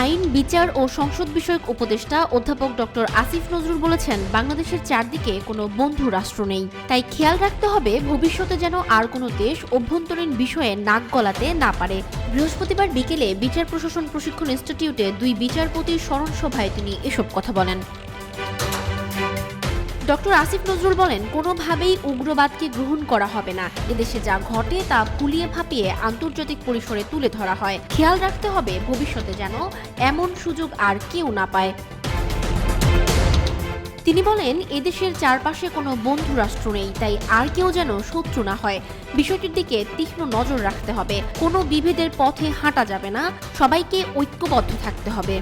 আইন, বিচার ও সংসদ বিষয়ক উপদেষ্টা অধ্যাপক ডক্টর আসিফ নজরুল বলেছেন, বাংলাদেশের চারদিকে কোনো বন্ধু রাষ্ট্র নেই। তাই খেয়াল রাখতে হবে ভবিষ্যতে যেন আর কোনো দেশ অভ্যন্তরীণ বিষয়ে নাক গলাতে না পারে। বৃহস্পতিবার বিকেলে বিচার প্রশাসন প্রশিক্ষণ ইনস্টিটিউটে 2 বিচারপতির স্মরণ সভায় তিনি এসব কথা বলেন। ডক্টর আসিফ নজরুল বলেন, কোনোভাবেই উগ্রবাদকে গ্রহণ করা হবে না। এদেশে যা ঘটে তা ফুলিয়ে ফাঁপিয়ে আন্তর্জাতিক পরিসরে তুলে ধরা হয়। খেয়াল রাখতে হবে ভবিষ্যতে যেন এমন সুযোগ আর কেউ না পায়। তিনি বলেন, এদেশের চারপাশে কোনো বন্ধু রাষ্ট্র নেই, তাই আর কেউ যেন শত্রু না হয়। বিষয়টির দিকে তীক্ষ্ণ নজর রাখতে হবে। কোনো বিভেদের পথে হাঁটা যাবে না, সবাইকে ঐক্যবদ্ধ থাকতে হবে।